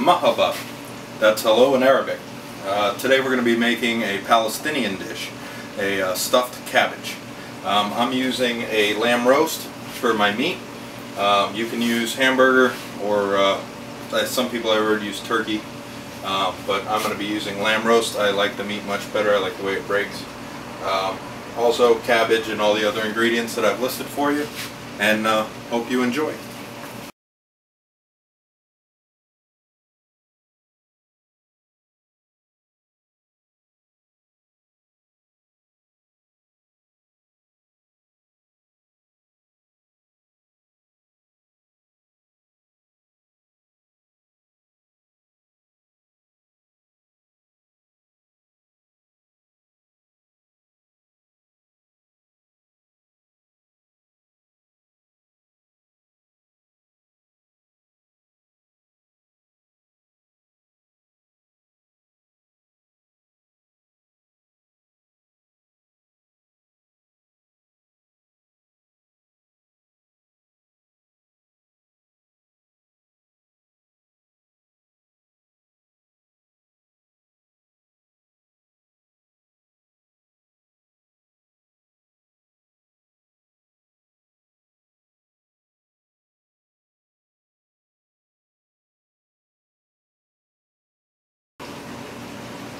Mahaba. That's hello in Arabic. Today we're going to be making a Palestinian dish, a stuffed cabbage. I'm using a lamb roast for my meat. You can use hamburger or some people I've heard use turkey, but I'm going to be using lamb roast. I like the meat much better. I like the way it breaks. Also cabbage and all the other ingredients that I've listed for you, and hope you enjoy.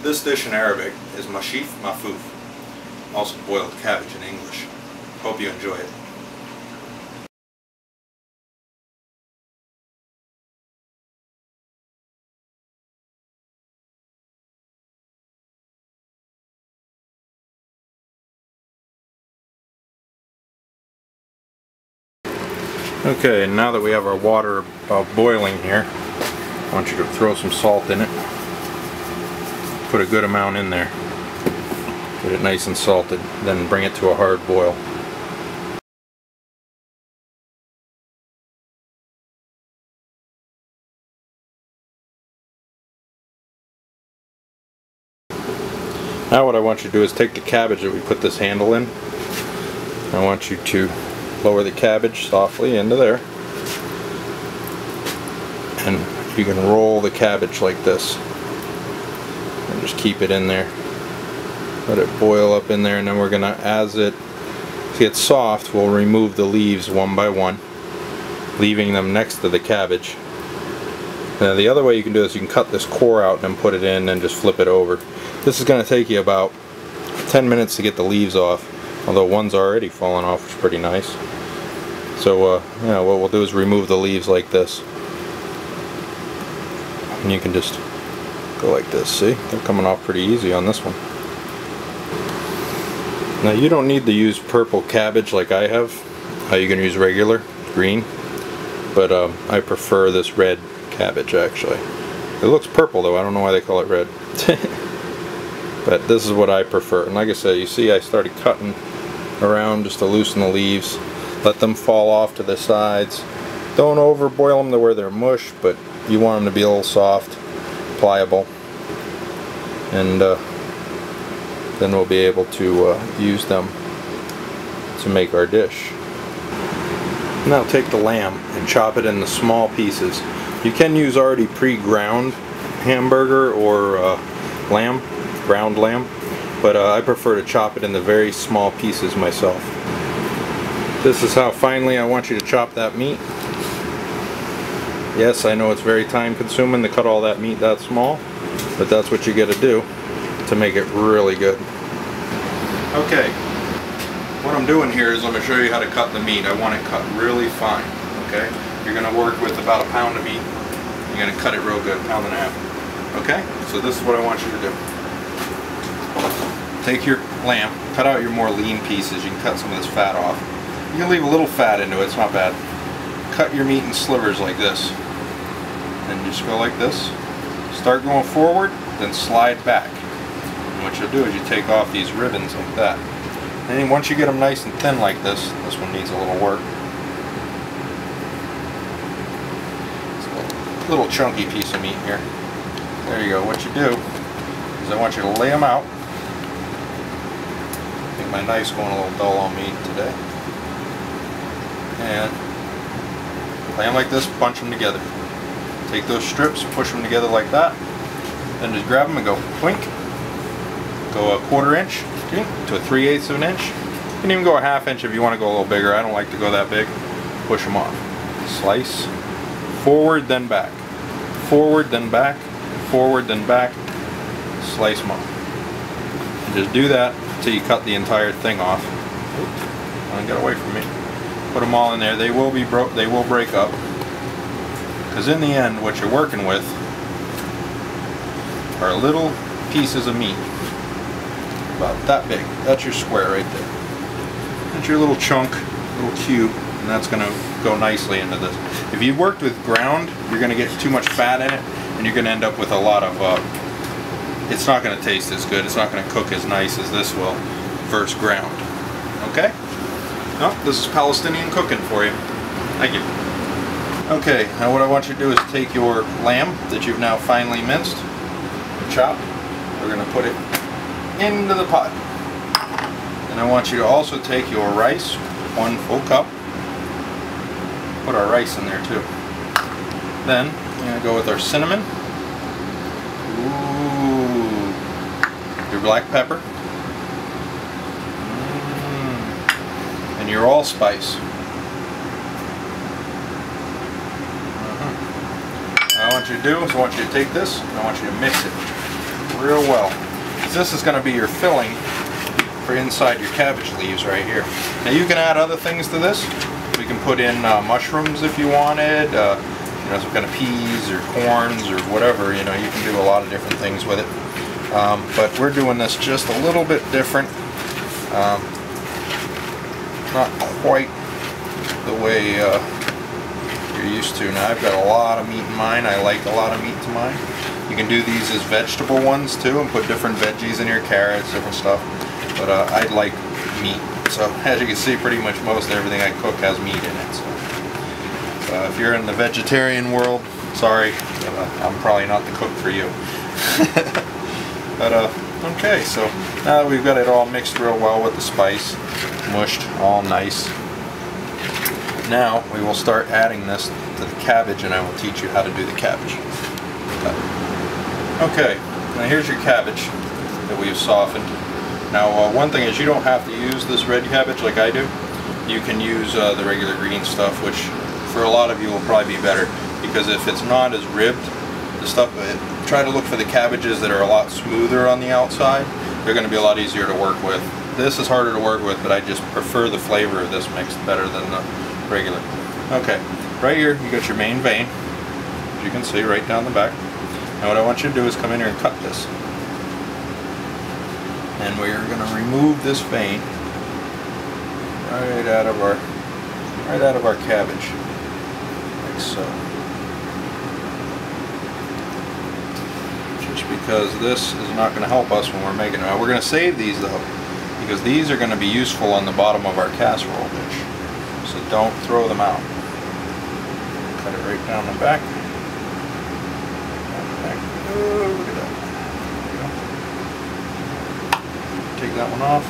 This dish in Arabic is Mahshy Malfouf, also boiled cabbage in English. Hope you enjoy it. Okay, now that we have our water boiling here, I want you to throw some salt in it. Put a good amount in there. Get it nice and salted, then bring it to a hard boil. Now what I want you to do is take the cabbage that we put this handle in. I want you to lower the cabbage softly into there. And you can roll the cabbage like this. And just keep it in there. Let it boil up in there, and then we're gonna, as it gets soft, we'll remove the leaves one by one, leaving them next to the cabbage. Now the other way you can do this, you can cut this core out and then put it in and just flip it over. This is gonna take you about 10 minutes to get the leaves off, although one's already fallen off, which is pretty nice. So yeah, what we'll do is remove the leaves like this, and you can just go like this. See, they're coming off pretty easy on this one. Now you don't need to use purple cabbage like I have. You can use regular green, but I prefer this red cabbage actually. It looks purple though, I don't know why they call it red. But this is what I prefer. And like I said, you see I started cutting around just to loosen the leaves. Let them fall off to the sides. Don't over boil them to where they're mush, but you want them to be a little soft, pliable, and then we'll be able to use them to make our dish. Now take the lamb and chop it into small pieces. You can use already pre-ground hamburger or lamb, ground lamb, but I prefer to chop it into very small pieces myself. This is how finely I want you to chop that meat. Yes, I know it's very time consuming to cut all that meat that small, but that's what you got to do to make it really good. Okay, what I'm doing here is I'm going to show you how to cut the meat. I want it cut really fine, okay? You're going to work with about a pound of meat. You're going to cut it real good, pound and a half. Okay, so this is what I want you to do. Take your lamb, cut out your more lean pieces. You can cut some of this fat off. You can leave a little fat into it, it's not bad. Cut your meat in slivers like this. And just go like this. Start going forward, then slide back. And what you'll do is you take off these ribbons like that. And then once you get them nice and thin like this one needs a little work. It's a little chunky piece of meat here. There you go. What you do is I want you to lay them out. I think my knife's going a little dull on me today. And lay them like this, bunch them together. take those strips, push them together like that, then just grab them and go twink. Go a 1/4 inch to a 3/8 of an inch. You can even go a 1/2 inch if you want to go a little bigger. I don't like to go that big. Push them off. Slice. Forward, then back. Forward, then back. Forward, then back. Slice them off. And just do that until you cut the entire thing off. Oops, don't get away from me. Put them all in there. They will be they will break up. Because in the end, what you're working with are little pieces of meat. About that big. That's your square right there. That's your little chunk, little cube, and that's going to go nicely into this. If you worked with ground, you're going to get too much fat in it, and you're going to end up with a lot of, it's not going to taste as good, it's not going to cook as nice as this will versus ground. Okay? No, this is Palestinian cooking for you. Thank you. Okay, now what I want you to do is take your lamb that you've now finely minced, chopped, we're going to put it into the pot. And I want you to also take your rice, 1 full cup, put our rice in there too. Then we're going to go with our cinnamon, ooh, your black pepper, and your allspice. What I want you to do is I want you to take this and I want you to mix it real well. This is going to be your filling for inside your cabbage leaves right here. Now you can add other things to this. We can put in mushrooms if you wanted, you know, some kind of peas or corns or whatever. You know, you can do a lot of different things with it. But we're doing this just a little bit different. Not quite the way you're used to. Now I've got a lot of meat in mine. I like a lot of meat to mine. You can do these as vegetable ones too and put different veggies in your carrots, different stuff. But I like meat. So as you can see, pretty much most everything I cook has meat in it. So if you're in the vegetarian world, sorry, I'm probably not the cook for you. But okay, so now that we've got it all mixed real well with the spice, mushed, all nice. Now we will start adding this to the cabbage, and I will teach you how to do the cabbage. Okay, now here's your cabbage that we've softened. Now one thing is you don't have to use this red cabbage like I do. You can use the regular green stuff, which for a lot of you will probably be better, because if it's not as ribbed, the stuff, try to look for the cabbages that are a lot smoother on the outside. They're going to be a lot easier to work with. This is harder to work with, but I just prefer the flavor of this mixed better than the regular. Okay, right here you got your main vein, as you can see right down the back. Now what I want you to do is come in here and cut this. And we're going to remove this vein right out of our cabbage, like so. Just because this is not going to help us when we're making it. Now we're going to save these though, because these are going to be useful on the bottom of our casserole dish. So don't throw them out. Cut it right down the back. Oh, look at that. Take that one off.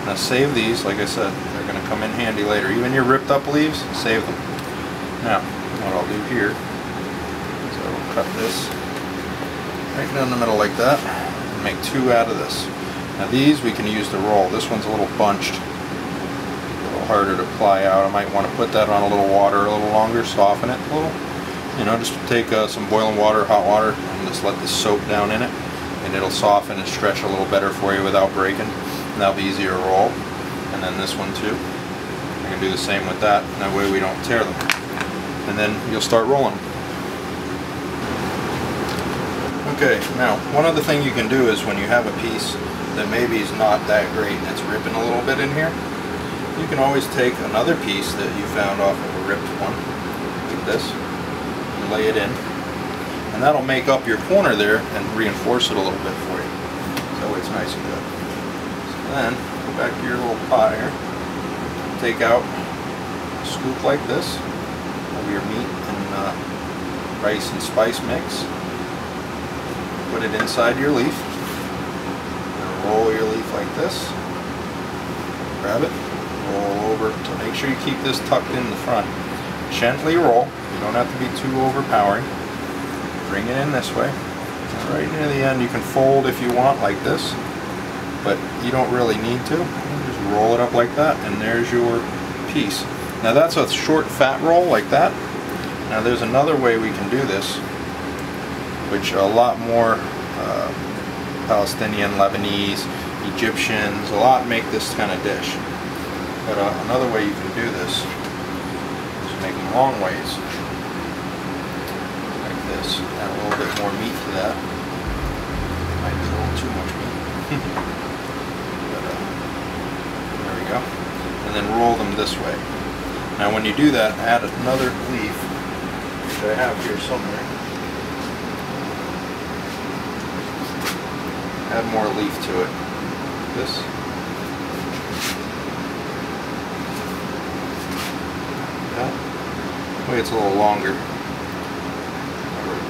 Now save these, like I said, they're going to come in handy later. Even your ripped up leaves, save them. Now, what I'll do here is I will cut this right down the middle like that and make 2 out of this. Now these we can use to roll. This one's a little bunched, a little harder to ply out. I might want to put that on a little water a little longer, soften it a little. You know, just take some boiling water, hot water, and just let this soak down in it, and it'll soften and stretch a little better for you without breaking, and that'll be easier to roll. And then this one too. I can do the same with that, and that way we don't tear them. And then you'll start rolling. Okay, now one other thing you can do is when you have a piece that maybe is not that great and it's ripping a little bit in here, you can always take another piece that you found off of a ripped one, like this, and lay it in, and that'll make up your corner there and reinforce it a little bit for you. So it's nice and good. So then, go back to your little pot here, take out a scoop like this of your meat and rice and spice mix, put it inside your leaf, and roll your leaf like this, grab it, roll over, so make sure you keep this tucked in the front. Gently roll. You don't have to be too overpowering. Bring it in this way. Right near the end, you can fold if you want like this, but you don't really need to. You just roll it up like that, and there's your piece. Now that's a short fat roll like that. Now there's another way we can do this, which a lot more Palestinian, Lebanese, Egyptians, a lot make this kind of dish. But another way you can do this is make them long ways. Like this. Add a little bit more meat to that. Might be a little too much meat. But there we go. And then roll them this way. Now when you do that, add another leaf, which I have here somewhere. Add more leaf to it. This. That way it's a little longer.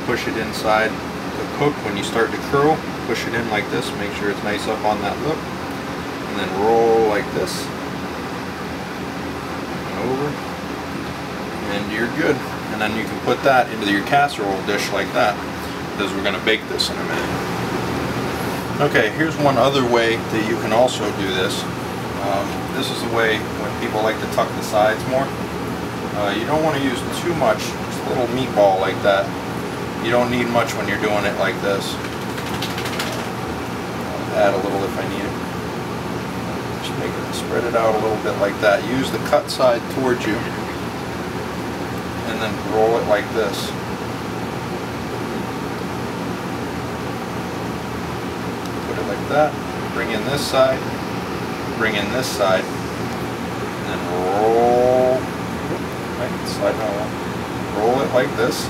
Push it inside the hook when you start to curl. Push it in like this. Make sure it's nice up on that lip. And then roll like this. Over. And you're good. And then you can put that into your casserole dish like that, because we're going to bake this in a minute. Okay, here's one other way that you can also do this. This is the way when people like to tuck the sides more. You don't want to use too much, just a little meatball like that. You don't need much when you're doing it like this. I'll add a little if I need it. Just make it, spread it out a little bit like that. Use the cut side towards you, and then roll it like this. Put it like that. Bring in this side. Bring in this side. And then roll. Right, slide out. Roll it like this.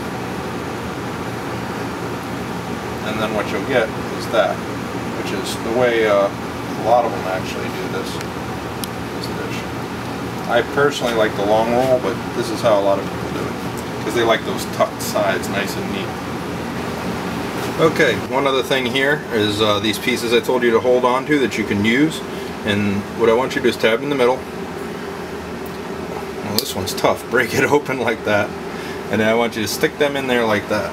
And then what you'll get is that, which is the way a lot of them actually do this dish. I personally like the long roll, but this is how a lot of people do it, because they like those tucked sides nice and neat. Okay, one other thing here is these pieces I told you to hold on to that you can use, and what I want you to do is tab in the middle. Well, this one's tough. Break it open like that, and then I want you to stick them in there like that.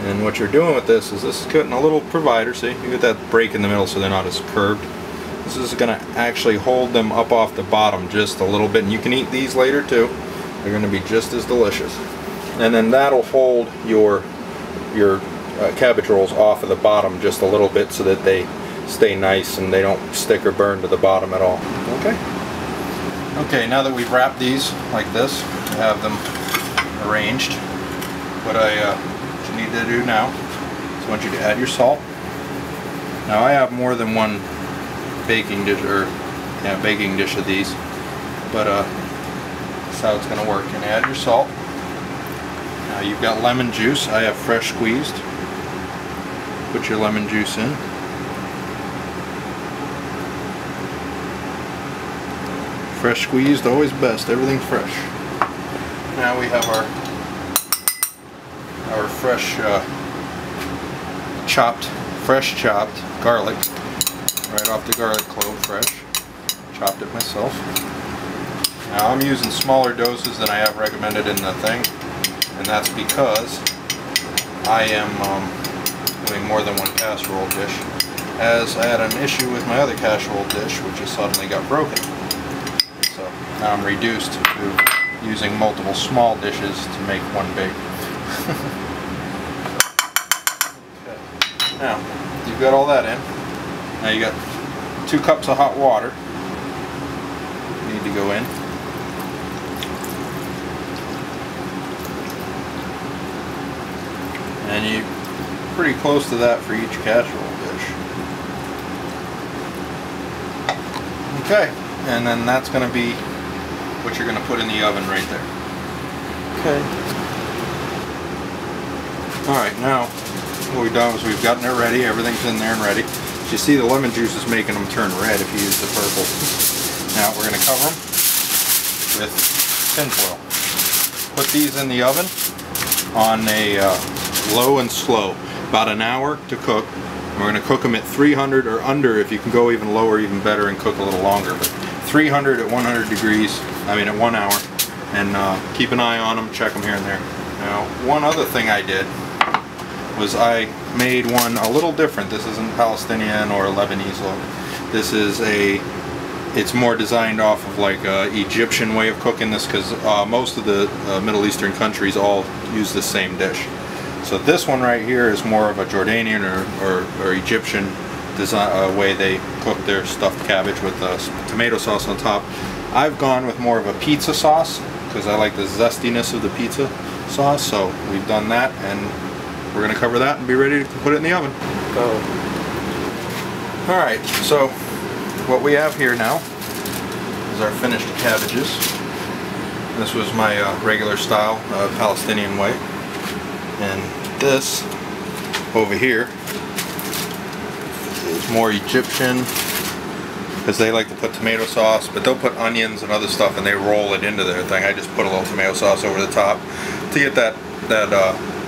And what you're doing with this is cutting a little provider, see? You get that break in the middle so they're not as curved. This is going to actually hold them up off the bottom just a little bit, and you can eat these later too. They're going to be just as delicious. And then that'll hold your cabbage rolls off of the bottom just a little bit so that they stay nice and they don't stick or burn to the bottom at all. Okay? Okay, now that we've wrapped these like this, we have them arranged. What you need to do now is I want you to add your salt. Now I have more than one baking dish of these, but that's how it's going to work. And add your salt. Now you've got lemon juice. I have fresh squeezed. Put your lemon juice in. Fresh squeezed, always best. Everything's fresh. Now we have our fresh fresh chopped garlic, right off the garlic clove, fresh. Chopped it myself. Now I'm using smaller doses than I have recommended in the thing, and that's because I am doing more than one casserole dish, as I had an issue with my other casserole dish, which has suddenly got broken. So now I'm reduced to using multiple small dishes to make one big. Okay. Now, you've got all that in. Now you got 2 cups of hot water. Need to go in. And you're pretty close to that for each casserole dish. Okay, and then that's going to be what you're going to put in the oven right there. Okay. Alright, now what we've done is we've gotten it ready, everything's in there and ready. You see the lemon juice is making them turn red if you use the purple. Now we're going to cover them with tin foil. Put these in the oven on a low and slow, about an hour to cook. We're going to cook them at 300 or under. If you can go even lower, even better, and cook a little longer. But 300 at 100 degrees, I mean at 1 hour, and keep an eye on them, check them here and there. Now, one other thing I did was I made one a little different. This isn't Palestinian or Lebanese look. This is it's more designed off of like a Egyptian way of cooking this, because most of the Middle Eastern countries all use the same dish. So this one right here is more of a Jordanian or Egyptian design, way they cook their stuffed cabbage with tomato sauce on top. I've gone with more of a pizza sauce because I like the zestiness of the pizza sauce, so we've done that, and we're going to cover that and be ready to put it in the oven. Alright, so what we have here now is our finished cabbages. This was my regular style Palestinian way, and this over here is more Egyptian, because they like to put tomato sauce, but they'll put onions and other stuff and they roll it into their thing. I just put a little tomato sauce over the top to get that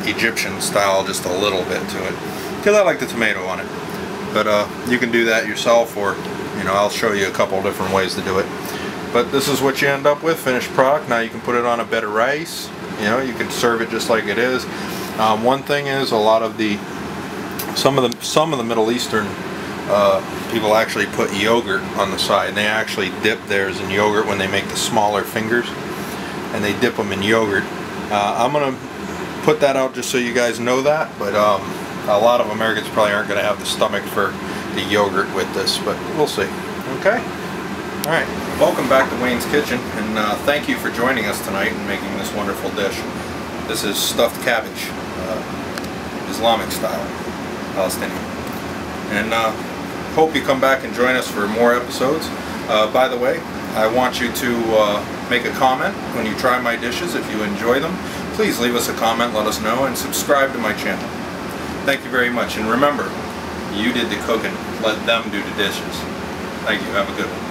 Egyptian style just a little bit to it, because I like the tomato on it. But you can do that yourself, or I'll show you a couple different ways to do it. But this is what you end up with, finished product. Now you can put it on a bed of rice. You can serve it just like it is. One thing is, a lot of some of the Middle Eastern people actually put yogurt on the side. They actually dip theirs in yogurt when they make the smaller fingers, and they dip them in yogurt. I'm gonna put that out just so you guys know that, but a lot of Americans probably aren't going to have the stomach for the yogurt with this, but we'll see. Okay? Alright, welcome back to Wayne's Kitchen, and thank you for joining us tonight and making this wonderful dish. This is stuffed cabbage, Islamic style, Palestinian. And hope you come back and join us for more episodes. By the way, I want you to make a comment when you try my dishes. If you enjoy them, please leave us a comment, let us know, and subscribe to my channel. Thank you very much, and remember, you did the cooking, let them do the dishes. Thank you, have a good one.